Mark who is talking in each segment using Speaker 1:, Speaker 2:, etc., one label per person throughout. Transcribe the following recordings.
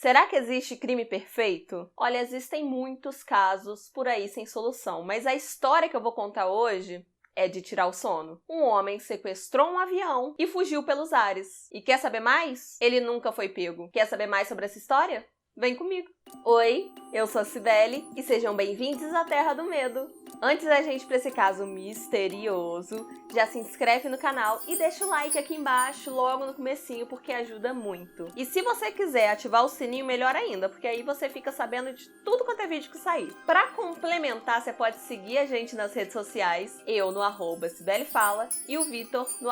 Speaker 1: Será que existe crime perfeito? Olha, existem muitos casos por aí sem solução, mas a história que eu vou contar hoje é de tirar o sono. Um homem sequestrou um avião e fugiu pelos ares. E quer saber mais? Ele nunca foi pego. Quer saber mais sobre essa história? Vem comigo! Oi, eu sou a Cibele e sejam bem-vindos à Terra do Medo! Antes da gente ir para esse caso misterioso, já se inscreve no canal e deixa o like aqui embaixo logo no comecinho porque ajuda muito. E se você quiser ativar o sininho, melhor ainda, porque aí você fica sabendo de tudo quanto é vídeo que sair. Para complementar, você pode seguir a gente nas redes sociais, eu no @CibeleFala e o Vitor no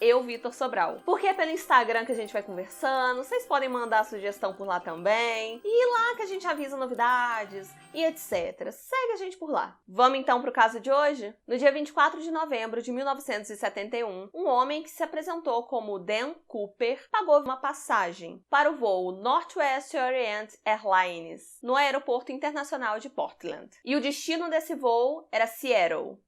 Speaker 1: @EuVitorSobral. Porque é pelo Instagram que a gente vai conversando, vocês podem mandar sugestão por lá também, e lá que a gente avisa novidades e etc. Segue a gente por lá. Vamos então para o caso de hoje? No dia 24 de novembro de 1971, um homem que se apresentou como Dan Cooper pagou uma passagem para o voo Northwest Orient Airlines no Aeroporto Internacional de Portland. E o destino desse voo era Seattle.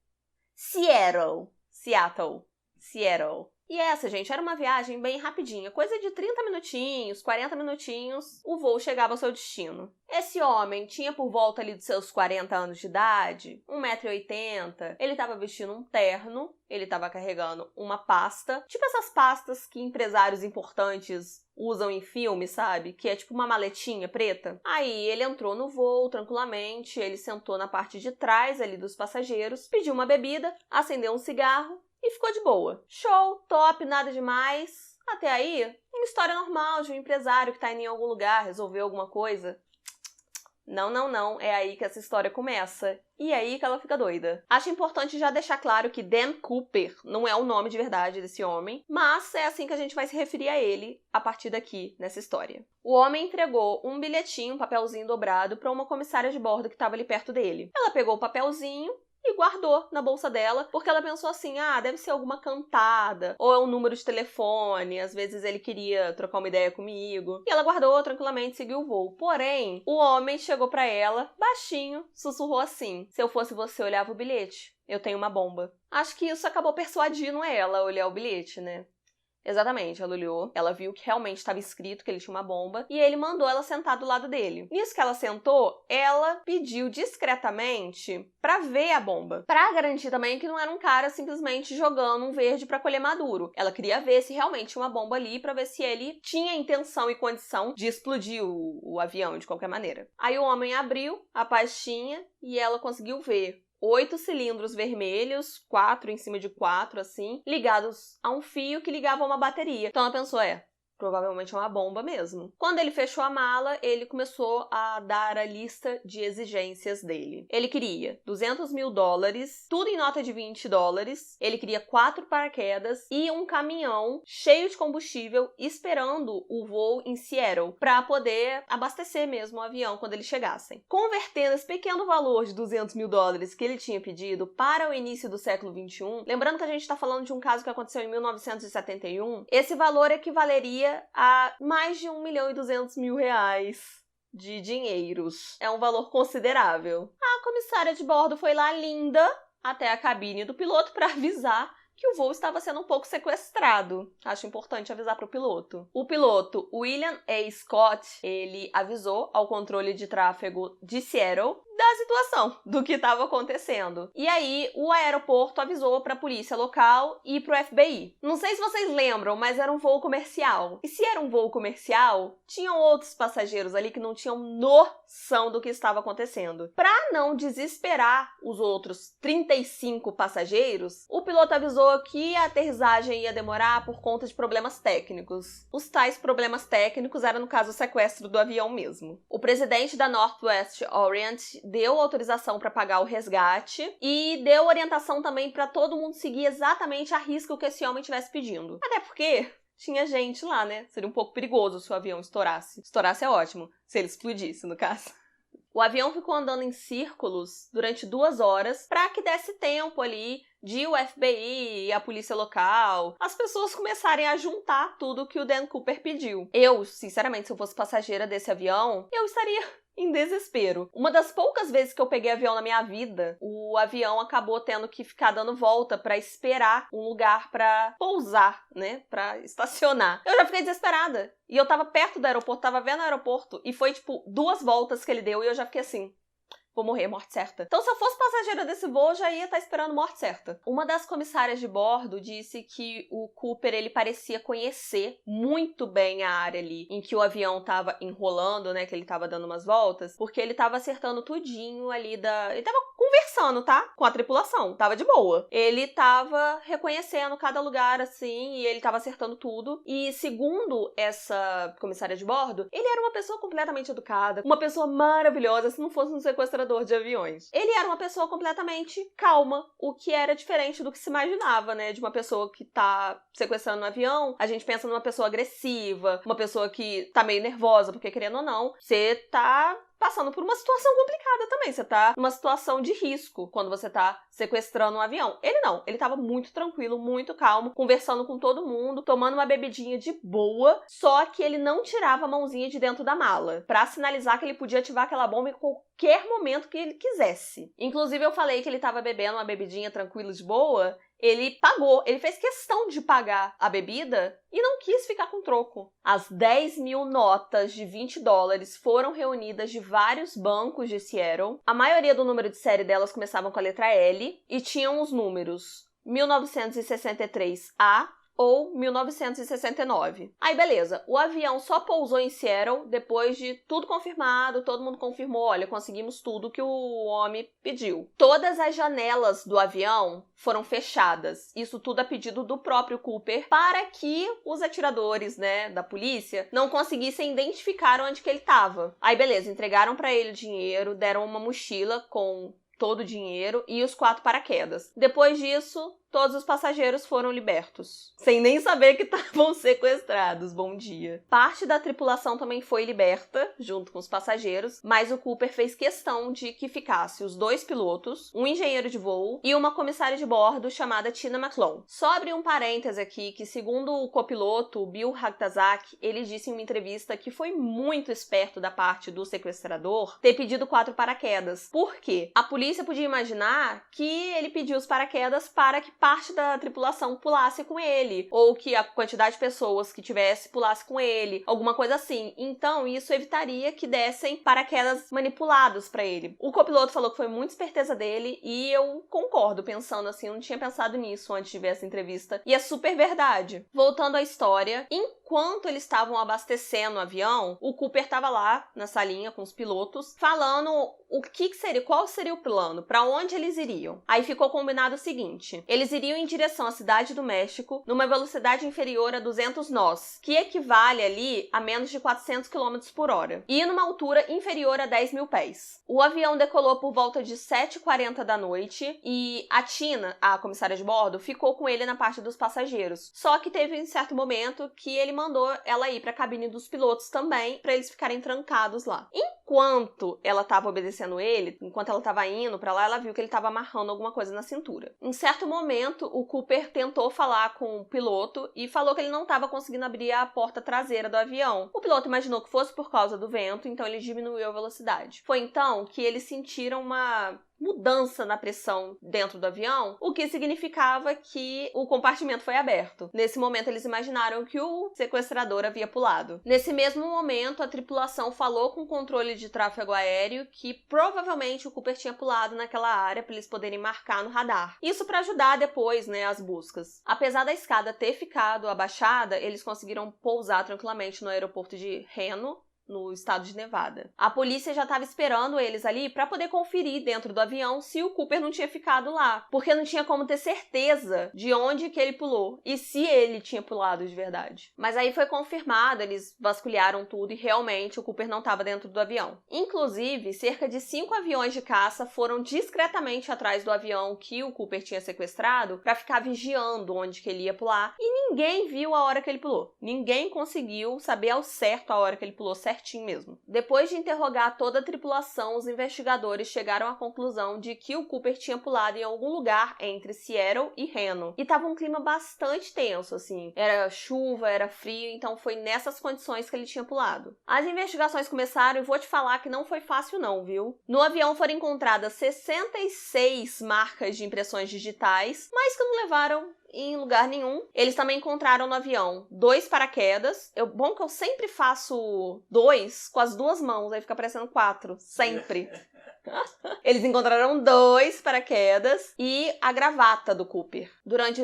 Speaker 1: E essa, gente, era uma viagem bem rapidinha, coisa de 30 minutinhos, 40 minutinhos, o voo chegava ao seu destino. Esse homem tinha por volta ali dos seus 40 anos de idade, 1,80 m, ele estava vestindo um terno, ele estava carregando uma pasta, tipo essas pastas que empresários importantes usam em filme, sabe? Que é tipo uma maletinha preta. Aí ele entrou no voo tranquilamente, ele sentou na parte de trás ali dos passageiros, pediu uma bebida, acendeu um cigarro, e ficou de boa. Show, top, nada demais. Até aí, uma história normal de um empresário que tá indo em algum lugar, resolveu alguma coisa. Não. É aí que essa história começa. E é aí que ela fica doida. Acho importante já deixar claro que Dan Cooper não é o nome de verdade desse homem, mas é assim que a gente vai se referir a ele a partir daqui, nessa história. O homem entregou um bilhetinho, um papelzinho dobrado, para uma comissária de bordo que estava ali perto dele. Ela pegou o papelzinho e guardou na bolsa dela, porque ela pensou assim, deve ser alguma cantada, ou é um número de telefone, às vezes ele queria trocar uma ideia comigo. E ela guardou tranquilamente e seguiu o voo. Porém, o homem chegou pra ela, baixinho, sussurrou assim, se eu fosse você, olhava o bilhete, eu tenho uma bomba. Acho que isso acabou persuadindo ela a olhar o bilhete, né? Exatamente, ela olhou, ela viu que realmente estava escrito que ele tinha uma bomba e ele mandou ela sentar do lado dele. Nisso que ela sentou, ela pediu discretamente pra ver a bomba, pra garantir também que não era um cara simplesmente jogando um verde pra colher maduro. Ela queria ver se realmente tinha uma bomba ali pra ver se ele tinha intenção e condição de explodir o avião de qualquer maneira. Aí o homem abriu a pastinha e ela conseguiu ver 8 cilindros vermelhos, 4 em cima de 4, assim, ligados a um fio que ligava a uma bateria. Então ela pensou, provavelmente é uma bomba mesmo. Quando ele fechou a mala, ele começou a dar a lista de exigências dele. Ele queria $200 mil, tudo em nota de $20. Ele queria 4 paraquedas e um caminhão cheio de combustível esperando o voo em Seattle para poder abastecer mesmo o avião quando eles chegassem. Convertendo esse pequeno valor de $200 mil que ele tinha pedido para o início do século XXI, lembrando que a gente está falando de um caso que aconteceu em 1971, esse valor equivaleria a mais de R$1.200.000 de dinheiros. É um valor considerável. A comissária de bordo foi lá linda até a cabine do piloto para avisar que o voo estava sendo um pouco sequestrado. Acho importante avisar para o piloto. O piloto William A. Scott, ele avisou ao controle de tráfego de Seattle da situação, do que estava acontecendo. E aí, o aeroporto avisou para a polícia local e para o FBI. Não sei se vocês lembram, mas era um voo comercial. E se era um voo comercial, tinham outros passageiros ali que não tinham noção do que estava acontecendo. Para não desesperar os outros 35 passageiros, o piloto avisou que a aterrissagem ia demorar por conta de problemas técnicos. Os tais problemas técnicos eram, no caso, o sequestro do avião mesmo. O presidente da Northwest Orient deu autorização para pagar o resgate e deu orientação também para todo mundo seguir exatamente a risca que esse homem estivesse pedindo. Até porque tinha gente lá, né? Seria um pouco perigoso se o avião estourasse. Estourasse é ótimo, se ele explodisse, no caso. O avião ficou andando em círculos durante 2 horas para que desse tempo ali de o FBI e a polícia local, as pessoas começarem a juntar tudo que o Dan Cooper pediu. Eu, sinceramente, se eu fosse passageira desse avião, eu estaria em desespero. Uma das poucas vezes que eu peguei avião na minha vida, o avião acabou tendo que ficar dando volta pra esperar um lugar pra pousar, né? Pra estacionar. Eu já fiquei desesperada. E eu tava perto do aeroporto, tava vendo o aeroporto, e foi, 2 voltas que ele deu, e eu já fiquei assim: vou morrer, morte certa. Então, se eu fosse passageira desse voo, eu já ia estar esperando morte certa. Uma das comissárias de bordo disse que o Cooper, ele parecia conhecer muito bem a área ali em que o avião tava enrolando, né, que ele tava dando umas voltas, porque ele tava acertando tudinho ali Ele tava conversando, tá? Com a tripulação. Tava de boa. Ele tava reconhecendo cada lugar, assim, e ele tava acertando tudo. E, segundo essa comissária de bordo, ele era uma pessoa completamente educada, uma pessoa maravilhosa, se não fosse um sequestrador de aviões. Ele era uma pessoa completamente calma, o que era diferente do que se imaginava, né? De uma pessoa que tá sequestrando um avião, a gente pensa numa pessoa agressiva, uma pessoa que tá meio nervosa, porque querendo ou não, você tá passando por uma situação complicada também. Você tá numa situação de risco quando você tá sequestrando um avião. Ele não. Ele tava muito tranquilo, muito calmo, conversando com todo mundo, tomando uma bebidinha de boa, só que ele não tirava a mãozinha de dentro da mala pra sinalizar que ele podia ativar aquela bomba em qualquer momento que ele quisesse. Inclusive, eu falei que ele tava bebendo uma bebidinha tranquilo de boa. Ele pagou, ele fez questão de pagar a bebida e não quis ficar com troco. As 10 mil notas de $20 foram reunidas de vários bancos de Seattle. A maioria do número de série delas começavam com a letra L e tinham os números 1963A ou 1969. Aí, beleza. O avião só pousou em Seattle depois de tudo confirmado, todo mundo confirmou, olha, conseguimos tudo que o homem pediu. Todas as janelas do avião foram fechadas. Isso tudo a pedido do próprio Cooper, para que os atiradores, né, da polícia não conseguissem identificar onde que ele estava. Aí, beleza, entregaram para ele o dinheiro, deram uma mochila com todo o dinheiro e os 4 paraquedas. Depois disso, todos os passageiros foram libertos, sem nem saber que estavam sequestrados. Bom dia. Parte da tripulação também foi liberta, junto com os passageiros, mas o Cooper fez questão de que ficasse os 2 pilotos, um engenheiro de voo e uma comissária de bordo chamada Tina McClone. Só abrir um parêntese aqui, que segundo o copiloto, Bill Hagtazak, ele disse em uma entrevista que foi muito esperto da parte do sequestrador ter pedido 4 paraquedas. Por quê? A polícia podia imaginar que ele pediu os paraquedas para que parte da tripulação pulasse com ele, ou que a quantidade de pessoas que tivesse pulasse com ele, alguma coisa assim. Então, isso evitaria que dessem paraquedas manipulados pra ele. O copiloto falou que foi muito esperteza dele, e eu concordo, pensando assim, eu não tinha pensado nisso antes de ver essa entrevista, e é super verdade. Voltando à história, enquanto eles estavam abastecendo o avião, o Cooper estava lá na salinha com os pilotos, falando o que seria, qual seria o plano, para onde eles iriam. Aí ficou combinado o seguinte: eles iriam em direção à cidade do México numa velocidade inferior a 200 nós, que equivale ali a menos de 400 km por hora, e numa altura inferior a 10 mil pés. O avião decolou por volta de 7h40 da noite e a Tina, a comissária de bordo, ficou com ele na parte dos passageiros. Só que teve um certo momento que ele mandou ela ir para a cabine dos pilotos também, para eles ficarem trancados lá. Enquanto ela estava obedecendo ele, enquanto ela estava indo para lá, ela viu que ele estava amarrando alguma coisa na cintura. Em certo momento, o Cooper tentou falar com o piloto e falou que ele não estava conseguindo abrir a porta traseira do avião. O piloto imaginou que fosse por causa do vento, então ele diminuiu a velocidade. Foi então que eles sentiram uma mudança na pressão dentro do avião, o que significava que o compartimento foi aberto. Nesse momento, eles imaginaram que o sequestrador havia pulado. Nesse mesmo momento, a tripulação falou com o controle de tráfego aéreo que provavelmente o Cooper tinha pulado naquela área para eles poderem marcar no radar. Isso para ajudar depois, né, as buscas. Apesar da escada ter ficado abaixada, eles conseguiram pousar tranquilamente no aeroporto de Reno, no estado de Nevada. A polícia já estava esperando eles ali para poder conferir dentro do avião se o Cooper não tinha ficado lá, porque não tinha como ter certeza de onde que ele pulou e se ele tinha pulado de verdade. Mas aí foi confirmado, eles vasculharam tudo e realmente o Cooper não estava dentro do avião. Inclusive, cerca de 5 aviões de caça foram discretamente atrás do avião que o Cooper tinha sequestrado para ficar vigiando onde que ele ia pular, e ninguém viu a hora que ele pulou. Ninguém conseguiu saber ao certo a hora que ele pulou certinho. certinho mesmo. Depois de interrogar toda a tripulação, os investigadores chegaram à conclusão de que o Cooper tinha pulado em algum lugar entre Seattle e Reno. E tava um clima bastante tenso, assim. Era chuva, era frio, então foi nessas condições que ele tinha pulado. As investigações começaram e vou te falar que não foi fácil não, viu? No avião foram encontradas 66 marcas de impressões digitais, mas que não levaram em lugar nenhum. Eles também encontraram no avião 2 paraquedas. Bom que eu sempre faço 2 com as 2 mãos, aí fica parecendo 4, sempre. Eles encontraram 2 paraquedas e a gravata do Cooper. Durante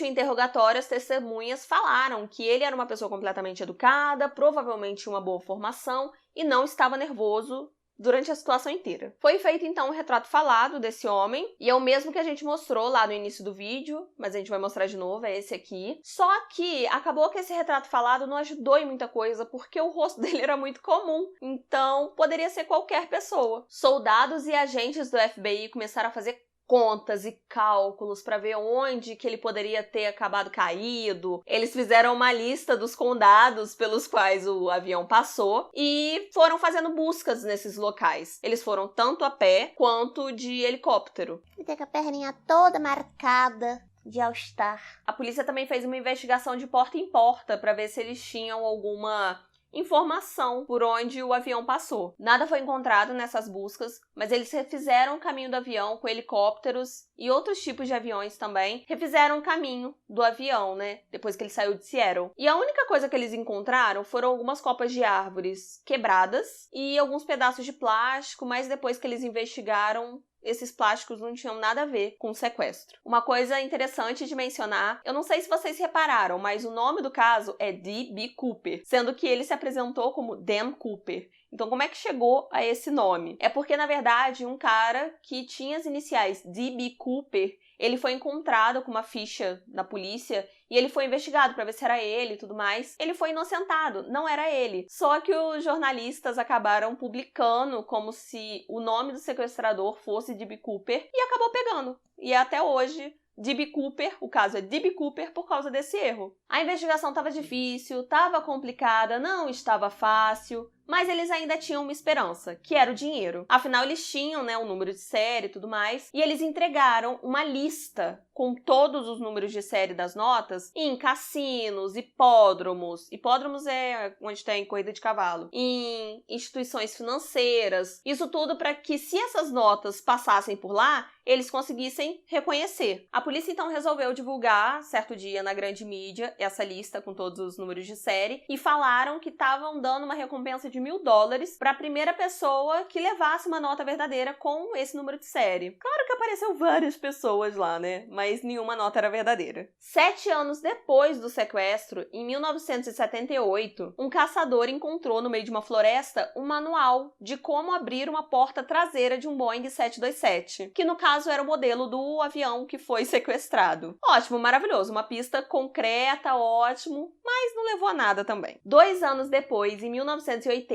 Speaker 1: o interrogatório, as testemunhas falaram que ele era uma pessoa completamente educada, provavelmente tinha uma boa formação e não estava nervoso durante a situação inteira. Foi feito, então, um retrato falado desse homem, e é o mesmo que a gente mostrou lá no início do vídeo, mas a gente vai mostrar de novo, é esse aqui. Só que acabou que esse retrato falado não ajudou em muita coisa, porque o rosto dele era muito comum, então poderia ser qualquer pessoa. Soldados e agentes do FBI começaram a fazer contas e cálculos para ver onde que ele poderia ter acabado caído. Eles fizeram uma lista dos condados pelos quais o avião passou e foram fazendo buscas nesses locais. Eles foram tanto a pé quanto de helicóptero.
Speaker 2: Fica com a perninha toda marcada de All-Star.
Speaker 1: A polícia também fez uma investigação de porta em porta para ver se eles tinham alguma informação por onde o avião passou. Nada foi encontrado nessas buscas, mas eles refizeram o caminho do avião com helicópteros e outros tipos de aviões também. Refizeram o caminho do avião, né? Depois que ele saiu de Seattle. E a única coisa que eles encontraram foram algumas copas de árvores quebradas e alguns pedaços de plástico, mas depois que eles investigaram, esses plásticos não tinham nada a ver com o sequestro. Uma coisa interessante de mencionar, eu não sei se vocês repararam, mas o nome do caso é D.B. Cooper, sendo que ele se apresentou como Dan Cooper. Então, como é que chegou a esse nome? É porque, na verdade, um cara que tinha as iniciais D.B. Cooper, ele foi encontrado com uma ficha na polícia e ele foi investigado para ver se era ele e tudo mais. Ele foi inocentado, não era ele. Só que os jornalistas acabaram publicando como se o nome do sequestrador fosse D.B. Cooper e acabou pegando. E até hoje, D.B. Cooper, o caso é D.B. Cooper por causa desse erro. A investigação estava difícil, estava complicada, não estava fácil, mas eles ainda tinham uma esperança, que era o dinheiro. Afinal, eles tinham, né, um número de série e tudo mais, e eles entregaram uma lista com todos os números de série das notas em cassinos, hipódromos. Hipódromos é onde tem corrida de cavalo. Em instituições financeiras. Isso tudo para que, se essas notas passassem por lá, eles conseguissem reconhecer. A polícia, então, resolveu divulgar, certo dia, na grande mídia, essa lista com todos os números de série, e falaram que estavam dando uma recompensa de $1.000 para a primeira pessoa que levasse uma nota verdadeira com esse número de série. Claro que apareceu várias pessoas lá, né? Mas nenhuma nota era verdadeira. 7 anos depois do sequestro, em 1978, um caçador encontrou no meio de uma floresta um manual de como abrir uma porta traseira de um Boeing 727, que no caso era o modelo do avião que foi sequestrado. Ótimo, maravilhoso, uma pista concreta, ótimo, mas não levou a nada também. 2 anos depois, em 1980,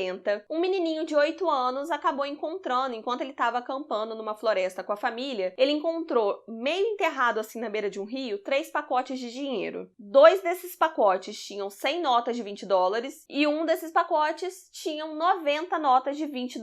Speaker 1: um menininho de 8 anos acabou encontrando, enquanto ele estava acampando numa floresta com a família, ele encontrou, meio enterrado assim na beira de um rio, 3 pacotes de dinheiro. 2 desses pacotes tinham 100 notas de $20 e um desses pacotes tinham 90 notas de $20.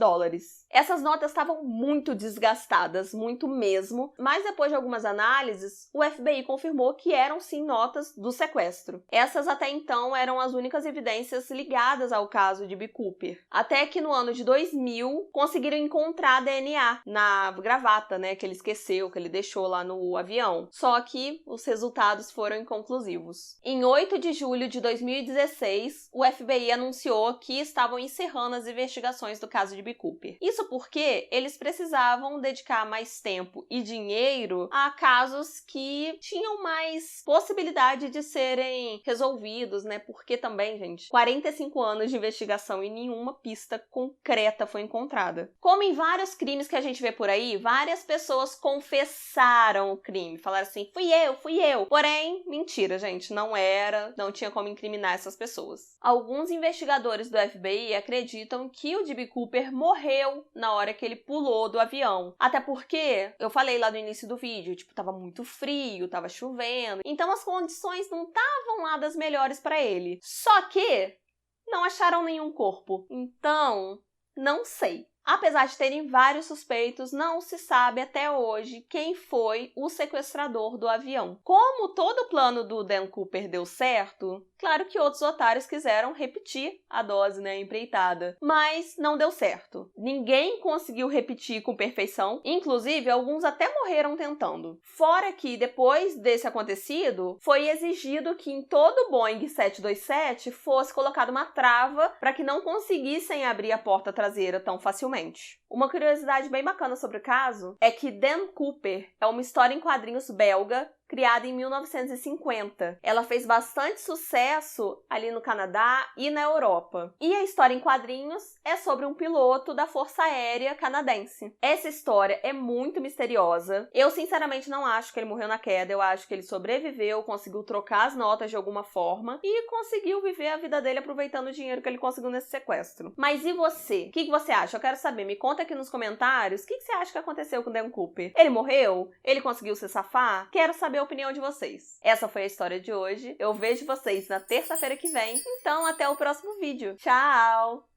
Speaker 1: Essas notas estavam muito desgastadas, muito mesmo, mas depois de algumas análises, o FBI confirmou que eram sim notas do sequestro. Essas até então eram as únicas evidências ligadas ao caso de B. Cooper. Até que no ano de 2000, conseguiram encontrar DNA na gravata, né, que ele esqueceu, que ele deixou lá no avião. Só que os resultados foram inconclusivos. Em 8 de julho de 2016, o FBI anunciou que estavam encerrando as investigações do caso de B. Cooper. Isso porque eles precisavam dedicar mais tempo e dinheiro a casos que tinham mais possibilidade de serem resolvidos, né? Porque também, gente, 45 anos de investigação e nenhuma pista concreta foi encontrada. Como em vários crimes que a gente vê por aí, várias pessoas confessaram o crime, falaram assim, fui eu. Porém, mentira, gente, não tinha como incriminar essas pessoas. Alguns investigadores do FBI acreditam que o D.B. Cooper morreu na hora que ele pulou do avião. Até porque, eu falei lá no início do vídeo, tava muito frio, tava chovendo, então as condições não estavam lá das melhores para ele. Só que não acharam nenhum corpo. Então, não sei. Apesar de terem vários suspeitos, não se sabe até hoje quem foi o sequestrador do avião. Como todo o plano do Dan Cooper deu certo, claro que outros otários quiseram repetir a dose, empreitada, mas não deu certo. Ninguém conseguiu repetir com perfeição, inclusive alguns até morreram tentando. Fora que, depois desse acontecido, foi exigido que em todo o Boeing 727 fosse colocada uma trava para que não conseguissem abrir a porta traseira tão facilmente. Uma curiosidade bem bacana sobre o caso é que Dan Cooper é uma história em quadrinhos belga criada em 1950. Ela fez bastante sucesso ali no Canadá e na Europa. E a história em quadrinhos é sobre um piloto da Força Aérea canadense. Essa história é muito misteriosa. Eu, sinceramente, não acho que ele morreu na queda. Eu acho que ele sobreviveu, conseguiu trocar as notas de alguma forma e conseguiu viver a vida dele aproveitando o dinheiro que ele conseguiu nesse sequestro. Mas e você? O que você acha? Eu quero saber. Me conta aqui nos comentários o que você acha que aconteceu com o Dan Cooper. Ele morreu? Ele conseguiu se safar? Quero saber a opinião de vocês. Essa foi a história de hoje. Eu vejo vocês na terça-feira que vem. Então, até o próximo vídeo. Tchau!